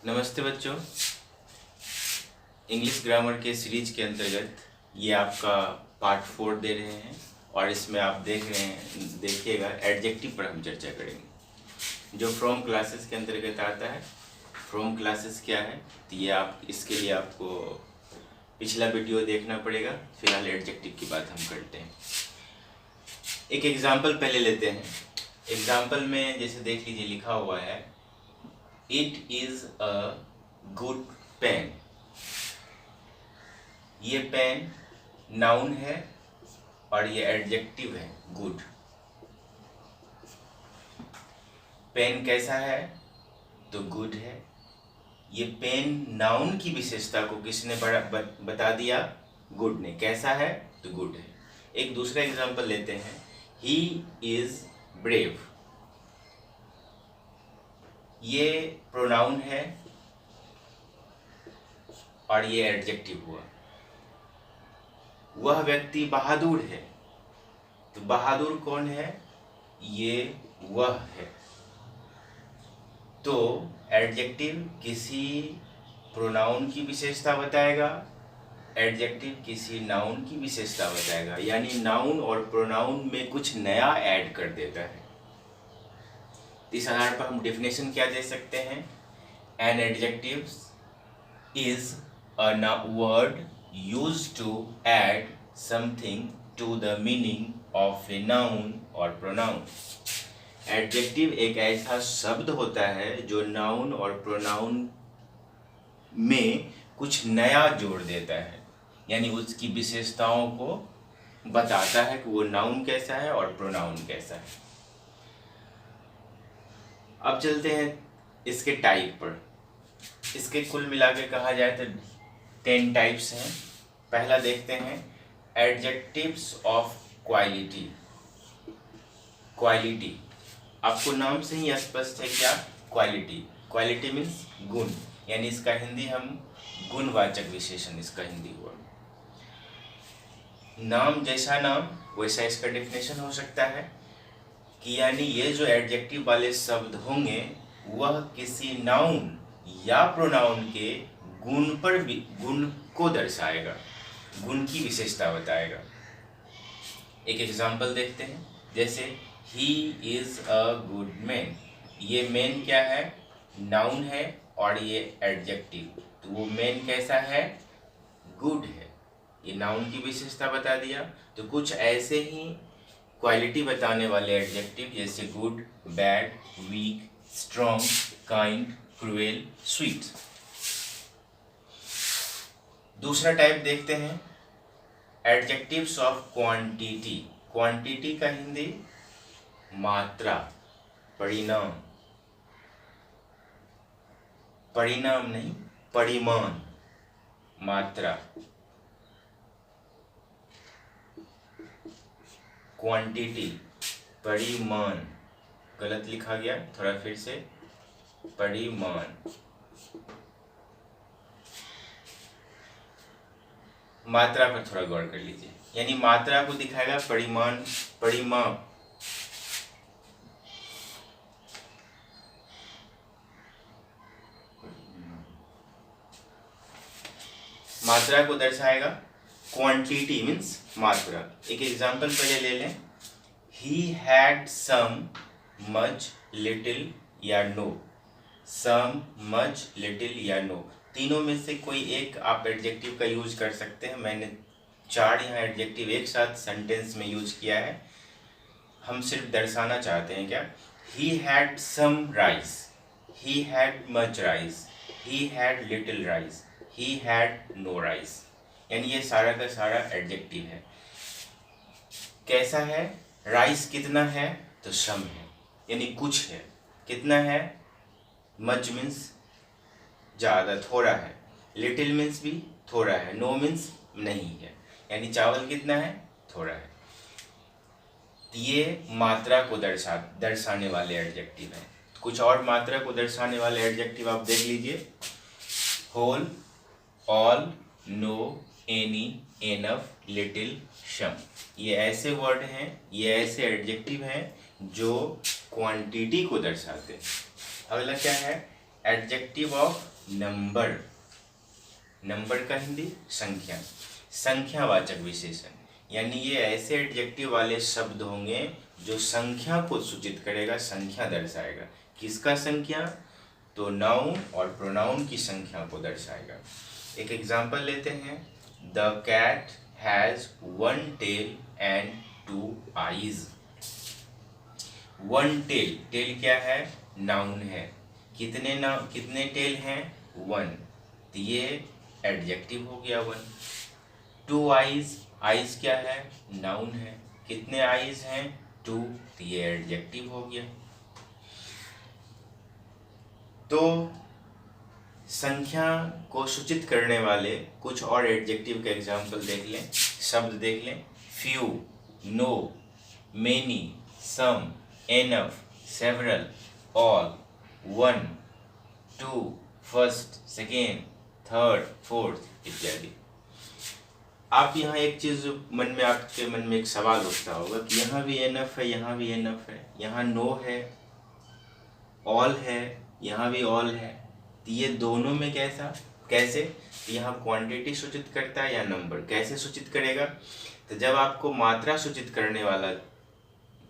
नमस्ते बच्चों, English grammar के सीरीज के अंतर्गत ये आपका पार्ट 4 दे रहे हैं और इसमें आप देखिएगा एडजेक्टिव पर हम चर्चा करेंगे जो फ्रॉम क्लासेस के अंतर्गत आता है। फ्रॉम क्लासेस क्या है तो ये आप इसके लिए आपको पिछला वीडियो देखना पड़ेगा। फिलहाल एडजेक्टिव की बात हम करते हैं। एक एग्जाम्पल पहले लेते हैं। एग्जाम्पल में जैसे देख लीजिए लिखा हुआ है it is a good pen. ये पेन नाउन है और ये एडजेक्टिव है गुड। पेन कैसा है तो गुड है। ये पेन नाउन की विशेषता को किसने बता दिया? गुड ने। कैसा है तो गुड है। एक दूसरा एग्जाम्पल लेते हैं ही इज ब्रेव। ये प्रोनाउन है और ये एडजेक्टिव हुआ। वह व्यक्ति बहादुर है तो बहादुर कौन है? ये वह है। तो एडजेक्टिव किसी प्रोनाउन की विशेषता बताएगा, एडजेक्टिव किसी नाउन की विशेषता बताएगा, यानी नाउन और प्रोनाउन में कुछ नया ऐड कर देता है। इस आधार पर हम डेफिनेशन क्या दे सकते हैं? An adjective is a word used to add something to the meaning of a noun और प्रोनाउन। एडजेक्टिव एक ऐसा शब्द होता है जो नाउन और प्रोनाउन में कुछ नया जोड़ देता है, यानी उसकी विशेषताओं को बताता है कि वो नाउन कैसा है और प्रोनाउन कैसा है। अब चलते हैं इसके टाइप पर। इसके कुल मिला के कहा जाए तो 10 टाइप्स हैं। पहला देखते हैं एडजेक्टिव्स ऑफ क्वालिटी। क्वालिटी आपको नाम से ही स्पष्ट है क्या? क्वालिटी। क्वालिटी मीन्स गुण, यानी इसका हिंदी हम गुणवाचक विशेषण इसका हिंदी हुआ। नाम जैसा नाम वैसा इसका डेफिनेशन हो सकता है कि यानी ये जो एडजेक्टिव वाले शब्द होंगे वह किसी नाउन या प्रोनाउन के गुण को दर्शाएगा, गुण की विशेषता बताएगा। एक एग्जाम्पल देखते हैं, जैसे he is a good man. ये मैन क्या है? नाउन है और ये एडजेक्टिव। तो वो मैन कैसा है? गुड है। ये नाउन की विशेषता बता दिया। तो कुछ ऐसे ही क्वालिटी बताने वाले एडजेक्टिव जैसे good, bad, weak, strong, kind, cruel, sweet. दूसरा टाइप देखते हैं एडजेक्टिव्स ऑफ क्वांटिटी। क्वांटिटी का हिंदी मात्रा, परिणाम। परिणाम नहीं, परिमाण, मात्रा। क्वांटिटी, परिमाण। गलत लिखा गया, थोड़ा फिर से। परिमाण। मात्रा पर थोड़ा गौर कर लीजिए, यानी मात्रा को दिखाएगा परिमाण, परिमाप। मात्रा को दर्शाएगा। क्वांटिटी मीन्स मात्रा। एक एग्जाम्पल पहले ले लें। He had some, much, little या नो। सम, मच, लिटिल या नो, तीनों में से कोई एक आप एडजेक्टिव का यूज कर सकते हैं। मैंने 4 यहाँ एडजेक्टिव एक साथ सेंटेंस में यूज किया है। हम सिर्फ दर्शाना चाहते हैं क्या? He had some rice, he had much rice, he had little rice, he had no rice, यानी ये सारा का सारा एडजेक्टिव है। कैसा है? राइस कितना है तो सम है, यानी कुछ है। कितना है? मच मीन्स ज़्यादा, थोड़ा है। लिटिल मीन्स भी थोड़ा है। नो मीन्स नहीं है, यानी चावल कितना है? थोड़ा है। ये मात्रा को दर्शाने वाले एडजेक्टिव हैं। कुछ और मात्रा को दर्शाने वाले एडजेक्टिव आप देख लीजिए। Whole, all, no, any, enough, little, some. ये ऐसे वर्ड हैं, ये ऐसे एडजेक्टिव हैं जो क्वांटिटी को दर्शाते हैं। अगला क्या है, एडजेक्टिव ऑफ नंबर। नंबर का हिंदी संख्या, संख्यावाचक विशेषण, यानी ये ऐसे एडजेक्टिव वाले शब्द होंगे जो संख्या को सूचित करेगा, संख्या दर्शाएगा। किसका संख्या, तो नाउन और प्रोनाउन की संख्या को दर्शाएगा। एक एग्जांपल लेते हैं, the cat has one tail and two eyes. One tail, tail क्या है, नाउन है। कितने टेल हैं, वन, तो ये एडजेक्टिव हो गया वन। टू आईज, आईज क्या है, नाउन है। कितने आईज हैं, टू, तो ये एडजेक्टिव हो गया। तो संख्या को सूचित करने वाले कुछ और एडजेक्टिव के एग्जाम्पल देख लें, शब्द देख लें। Few, no, many, some, enough, several, all, one, two, first, second, third, fourth इत्यादि। आप यहाँ एक चीज आपके मन में एक सवाल उठता होगा कि यहाँ भी एनफ है, यहाँ भी एनफ है, यहाँ नो है, ऑल है, यहाँ भी ऑल है, तो ये दोनों में कैसे, यहाँ क्वांटिटी सूचित करता है या नंबर, कैसे सूचित करेगा। तो जब आपको मात्रा सूचित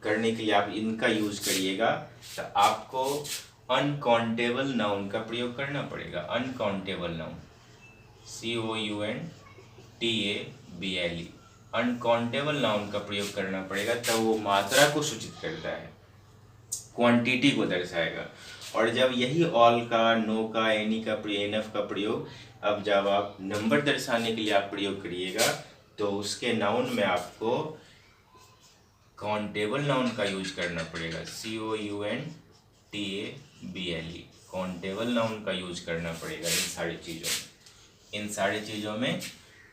करने के लिए आप इनका यूज करिएगा, तो आपको अनकाउंटेबल नाउन का प्रयोग करना पड़ेगा। Uncountable noun, COUNTABLE, uncountable noun का प्रयोग करना पड़ेगा, तब वो मात्रा को सूचित करता है, क्वांटिटी को दर्शाएगा। और जब यही ऑल का, नो का, एनी का, एनफ का प्रयोग अब जब आप नंबर दर्शाने के लिए आप प्रयोग करिएगा, तो उसके नाउन में आपको काउंटेबल नाउन का यूज करना पड़ेगा। COUNTABLE, काउंटेबल नाउन का यूज करना पड़ेगा इन सारी चीज़ों में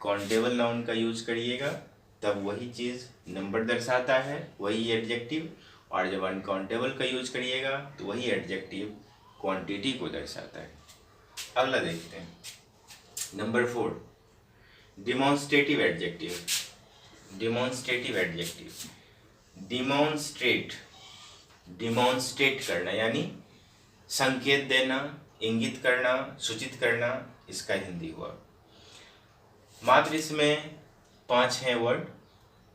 काउंटेबल नाउन का यूज करिएगा, तब वही चीज़ नंबर दर्शाता है, वही एडजेक्टिव। और जब अनकाउंटेबल का यूज करिएगा तो वही एडजेक्टिव क्वांटिटी को दर्शाता है। अगला देखते हैं, number 4, demonstrative adjective. Demonstrative adjective, demonstrate करना यानी संकेत देना, इंगित करना, सूचित करना, इसका हिंदी हुआ। मात्र इसमें 5 हैं वर्ड,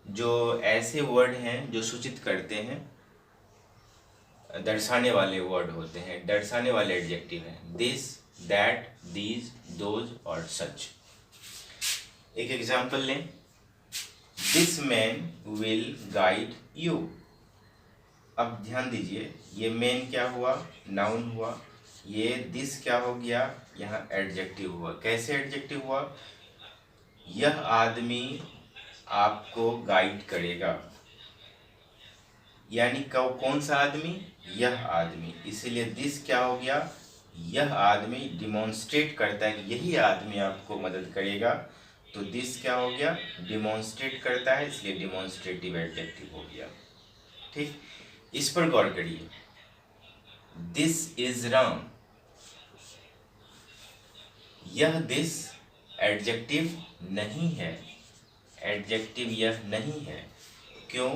जो ऐसे वर्ड हैं जो सूचित करते हैं, दर्शाने वाले वर्ड होते हैं, दर्शाने वाले एडजेक्टिव हैं। दिस, दैट, दीज, दोज और सच। एक एग्जाम्पल लें, this man will guide you. अब ध्यान दीजिए, ये मैन क्या हुआ, नाउन हुआ, ये दिस क्या हो गया, यहाँ एडजेक्टिव हुआ। कैसे एडजेक्टिव हुआ, यह आदमी आपको गाइड करेगा, यानी कौन सा आदमी, यह आदमी, इसीलिए दिस क्या हो गया, यह आदमी डिमॉन्स्ट्रेट करता है कि यही आदमी आपको मदद करेगा, तो दिस क्या हो गया, डिमॉन्स्ट्रेट करता है, इसलिए डिमॉन्स्ट्रेटिव एडजेक्टिव हो गया। ठीक, इस पर गौर करिए, दिस इज राम, यह दिस एडजेक्टिव नहीं है, एडजेक्टिव यह नहीं है। क्यों,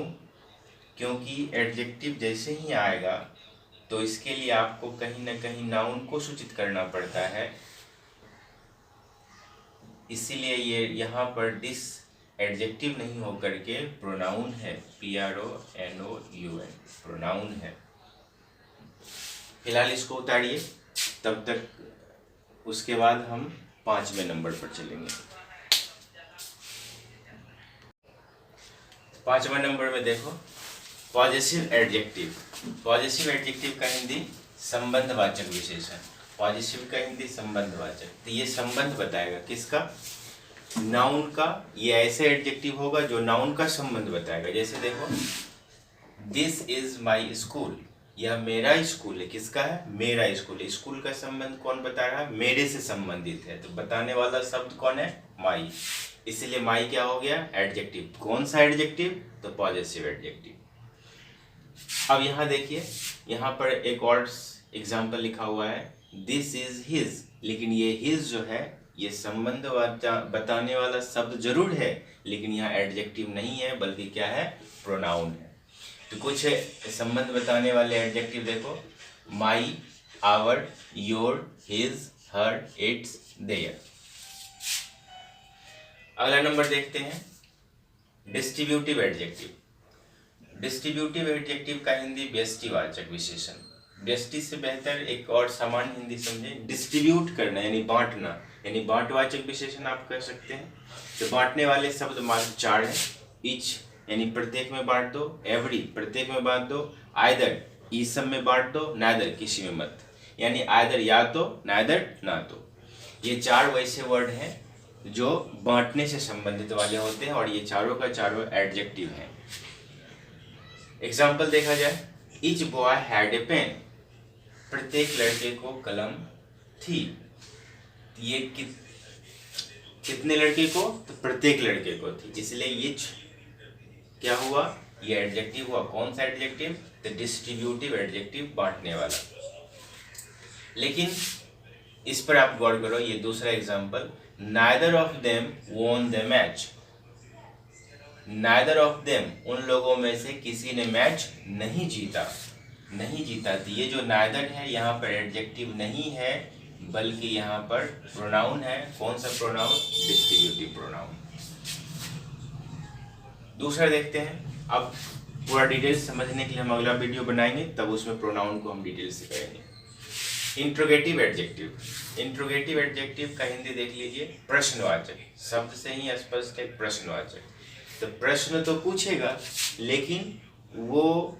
क्योंकि एडजेक्टिव जैसे ही आएगा तो इसके लिए आपको कहीं ना कहीं नाउन को सूचित करना पड़ता है, इसीलिए ये यहाँ पर दिस एडजेक्टिव नहीं होकर के प्रोनाउन है, PRONOUN, प्रोनाउन है। फिलहाल इसको उतारिए, तब तक उसके बाद हम 5वें नंबर पर चलेंगे। 5वां नंबर में देखो, पॉजेसिव एडजेक्टिव। पॉजेसिव एडजेक्टिव का हिंदी संबंधवाचक विशेषण, पॉजेसिव का हिंदी संबंधवाचक। तो ये संबंध बताएगा किसका, नाउन का। ये ऐसे एडजेक्टिव होगा जो नाउन का संबंध बताएगा। जैसे देखो, दिस इज माई स्कूल, यह मेरा स्कूल है। किसका है, मेरा स्कूल है। स्कूल का संबंध कौन बता रहा है, मेरे से संबंधित है, तो बताने वाला शब्द कौन है, माई, इसलिए माई क्या हो गया, एडजेक्टिव। कौन सा एडजेक्टिव, तो पॉजेसिव एडजेक्टिव। अब यहाँ देखिए, यहाँ पर एक और एग्जाम्पल लिखा हुआ है, दिस इज हिज, लेकिन ये हिज जो है ये संबंध बताने वाला शब्द जरूर है, लेकिन यहाँ एडजेक्टिव नहीं है, बल्कि क्या है, प्रोनाउन है। तो कुछ संबंध बताने वाले एडजेक्टिव देखो, my our, your, his, her, its, their. अगला नंबर देखते हैं, डिस्ट्रीब्यूटिव एडजेक्टिव। डिस्ट्रीब्यूटिव एडजेक्टिव का हिंदी व्यष्टिवाचक विशेषण। व्यष्टि से बेहतर एक और सामान्य हिंदी समझे, डिस्ट्रीब्यूट करना यानी बांटना, यानी बांटवाचक विशेषण आप कह सकते हैं। तो बांटने वाले शब्द मात्र 4 हैं। ईच यानी प्रत्येक में बांट दो, एवरी प्रत्येक में बांट दो, आइदर ई सब में बांट दो, नाइदर किसी में मत, यानी आइदर या तो, नाइदर ना तो। ये 4 वैसे वर्ड हैं जो बांटने से संबंधित वाले होते हैं और ये चारों का चारों एडजेक्टिव हैं। एग्जाम्पल देखा जाए, each boy had a pen, प्रत्येक लड़के को कलम थी। ये कितने लड़के को? तो प्रत्येक लड़के को थी, इसलिए ईच क्या हुआ? ये एडजेक्टिव हुआ। कौन सा एडजेक्टिव? द डिस्ट्रीब्यूटिव एडजेक्टिव, बांटने वाला। लेकिन इस पर आप गौर करो, ये दूसरा example, neither of them won the match. Neither of them, उन लोगों में से किसी ने मैच नहीं जीता, नहीं जीता। तो ये जो नाइदर है यहाँ पर एडजेक्टिव नहीं है, बल्कि यहाँ पर प्रोनाउन है। कौन सा प्रोनाउन? Distributive pronoun. दूसरा देखते हैं। अब पूरा डिटेल्स समझने के लिए हम अगला वीडियो बनाएंगे, तब उसमें प्रोनाउन को हम डिटेल से करेंगे। Interrogative adjective. इंट्रोगेटिव एडजेक्टिव का हिंदी देख लीजिए, प्रश्नवाचक। शब्द से ही स्पष्ट है, प्रश्नवाचक। तो प्रश्न तो पूछेगा, लेकिन वो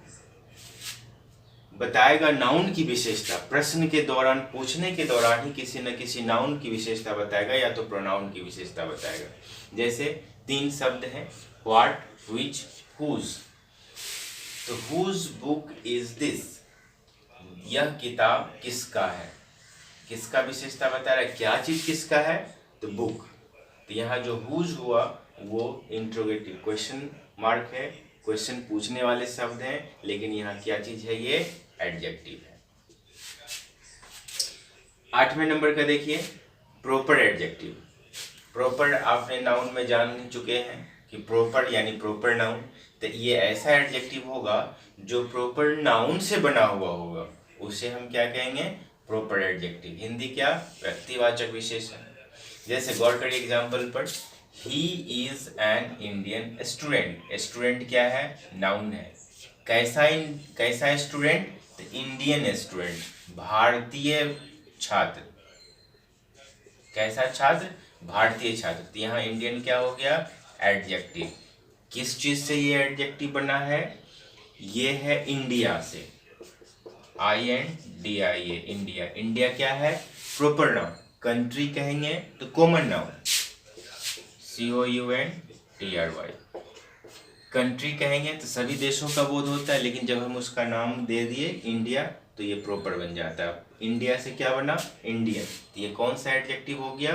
बताएगा नाउन की विशेषता। प्रश्न के दौरान, पूछने के दौरान ही किसी न किसी नाउन की विशेषता बताएगा या तो प्रोनाउन की विशेषता बताएगा। जैसे 3 शब्द हैं, व्हाट, व्हिच, हुज। तो हुज बुक इज दिस, यह किताब किसका है। किसका विशेषता बता रहा है, क्या चीज किसका है? तो बुक। तो यहाँ जो हुज हुआ वो इंट्रोगेटिव क्वेश्चन मार्क है, क्वेश्चन पूछने वाले शब्द हैं, लेकिन यहाँ क्या चीज है? ये एडजेक्टिव है। 8वें नंबर का देखिए, प्रॉपर एडजेक्टिव। प्रॉपर आपने नाउन में जान चुके हैं कि प्रॉपर यानी प्रॉपर नाउन। तो ये ऐसा एडजेक्टिव होगा जो प्रॉपर नाउन से बना हुआ होगा, उसे हम क्या कहेंगे? Proper adjective. हिंदी क्या? व्यक्तिवाचक विशेषण। जैसे गौर करिए एग्जाम्पल पर, he is an Indian student. Student क्या है? नाउन है। कैसा स्टूडेंट? तो इंडियन स्टूडेंट, भारतीय छात्र। कैसा छात्र? भारतीय छात्र। तो यहाँ इंडियन क्या हो गया? एडजेक्टिव। किस चीज से ये एडजेक्टिव बना है? ये है इंडिया से, INDIA, इंडिया। इंडिया क्या है? Proper noun. कंट्री कहेंगे तो कॉमन नाउन, COUNTRY। कंट्री कहेंगे तो सभी देशों का बोध होता है, लेकिन जब हम उसका नाम दे दिए इंडिया तो ये प्रॉपर बन जाता है। इंडिया से क्या बना? इंडियन। तो ये कौन सा एडजेक्टिव हो गया?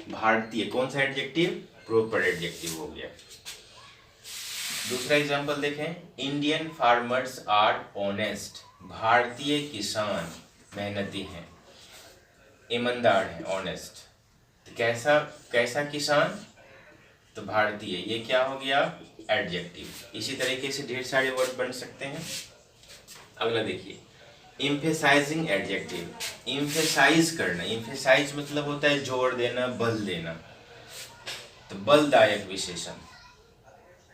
भारतीय। कौन सा एडजेक्टिव? प्रॉपर एडजेक्टिव हो गया। दूसरा एग्जांपल देखें, इंडियन फार्मर्स आर ऑनेस्ट। भारतीय किसान मेहनती हैं, ईमानदार हैं, ऑनेस्ट। तो कैसा किसान? तो भारतीय। ये क्या हो गया? एडजेक्टिव। इसी तरीके से ढेर सारे वर्ड बन सकते हैं। अगला देखिए, एम्फेसाइजिंग एडजेक्टिव। एम्फेसाइज करना। एम्फेसाइज मतलब होता है जोर देना, बल देना। तो बलदायक विशेषण।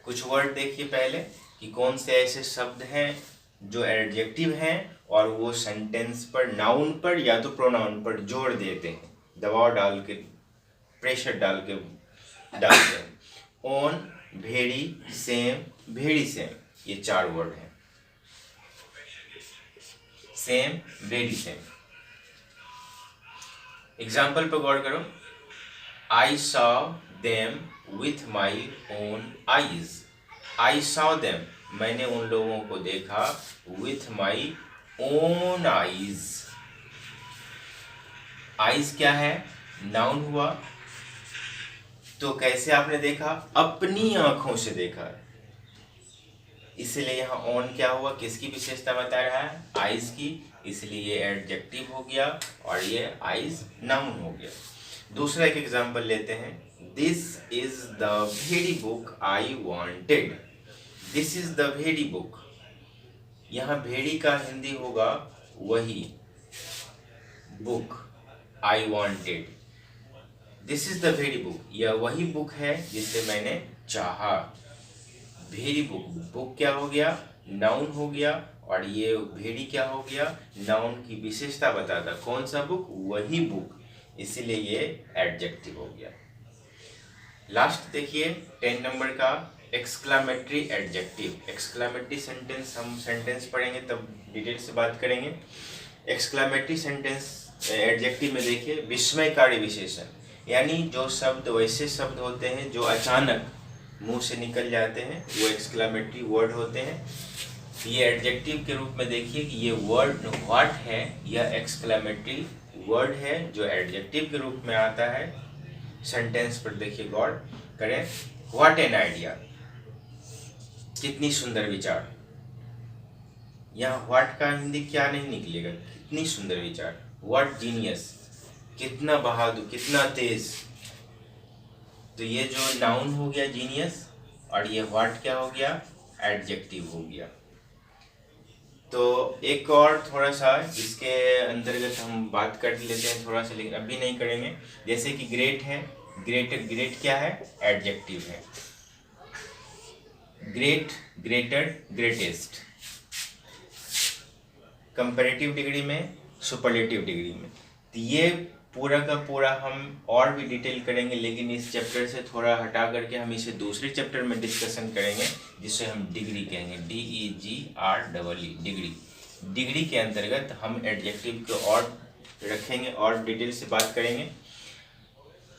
कुछ वर्ड देखिए पहले कि कौन से ऐसे शब्द हैं जो एडजेक्टिव हैं और वो सेंटेंस पर, नाउन पर या तो प्रोनाउन पर जोर देते हैं, दबाव डाल के, प्रेशर डाल के डालते हैं। ऑन, भेड़ी, सेम, भेड़ी सेम। ये 4 वर्ड हैं। सेम, भेड़ी सेम। एग्जाम्पल पर गौर करो, I saw them with my own eyes. I saw them, मैंने उन लोगों को देखा, with my own eyes. Eyes क्या है? नाउन हुआ। तो कैसे आपने देखा? अपनी आंखों से देखा। इसलिए यहाँ ऑन क्या हुआ? किसकी विशेषता बता रहा है? आईज की। इसलिए ये एडजेक्टिव हो गया और ये आईज नाउन हो गया। दूसरा एक एग्जांपल लेते हैं, this is the very book I wanted. This is the very book. यहाँ भेड़ी का हिंदी होगा वही। Book I wanted, this is the very book, यह वही बुक है जिसे मैंने चाहा। वेरी बुक, बुक क्या हो गया, नाउन हो गया, और ये वेरी क्या हो गया, नाउन की विशेषता बताता। कौन सा बुक, वही बुक, इसीलिए ये एडजेक्टिव हो गया। लास्ट देखिए 10 नंबर का एक्सक्लामेटरी एडजेक्टिव। एक्सक्लामेटरी सेंटेंस हम सेंटेंस पढ़ेंगे तब डिटेल से बात करेंगे। एक्सक्लामेटरी सेंटेंस एडजेक्टिव में देखिए विस्मयकारी विशेषण, यानी जो शब्द वैसे शब्द होते हैं जो अचानक मुंह से निकल जाते हैं वो एक्सक्लामेटरी वर्ड होते हैं। ये एडजेक्टिव के रूप में देखिए कि ये वर्ड व्हाट है, यह एक्सक्लामेटरी वर्ड है जो एडजेक्टिव के रूप में आता है। सेंटेंस पर देखिए गौर करें, व्हाट एन आइडिया, कितनी सुंदर विचार। यहाँ व्हाट का हिंदी क्या नहीं निकलेगा, कितनी सुंदर विचार। व्हाट जीनियस, कितना बहादुर, कितना तेज। तो ये जो नाउन हो गया जीनियस, और ये व्हाट क्या हो गया, एडजेक्टिव हो गया। तो एक और थोड़ा सा इसके अंतर्गत हम बात कर लेते हैं थोड़ा सा, लेकिन अभी नहीं करेंगे। जैसे कि ग्रेट है, ग्रेट क्या है, एडजेक्टिव है। Great, greater, greatest. Comparative degree में, सुपरलेटिव डिग्री में। तो ये पूरा का पूरा हम और भी डिटेल करेंगे, लेकिन इस चैप्टर से थोड़ा हटा करके हम इसे दूसरे चैप्टर में डिस्कशन करेंगे, जिसे हम डिग्री कहेंगे, DEGREE, डिग्री। डिग्री के अंतर्गत हम एडजेक्टिव को और रखेंगे और डिटेल से बात करेंगे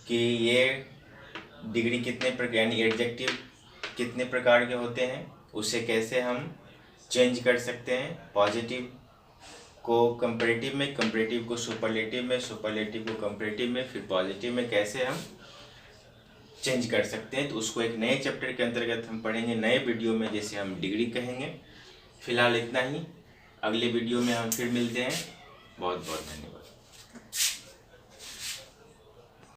कि ये डिग्री कितने प्रकार, यानी एडजेक्टिव कितने प्रकार के होते हैं, उसे कैसे हम चेंज कर सकते हैं। पॉजिटिव को कंपैरेटिव में, कंपैरेटिव को सुपरलेटिव में, सुपरलेटिव को कंपैरेटिव में, फिर पॉजिटिव में कैसे हम चेंज कर सकते हैं। तो उसको एक नए चैप्टर के अंतर्गत हम पढ़ेंगे, नए वीडियो में, जैसे हम डिग्री कहेंगे। फिलहाल इतना ही, अगले वीडियो में हम फिर मिलते हैं। बहुत बहुत धन्यवाद।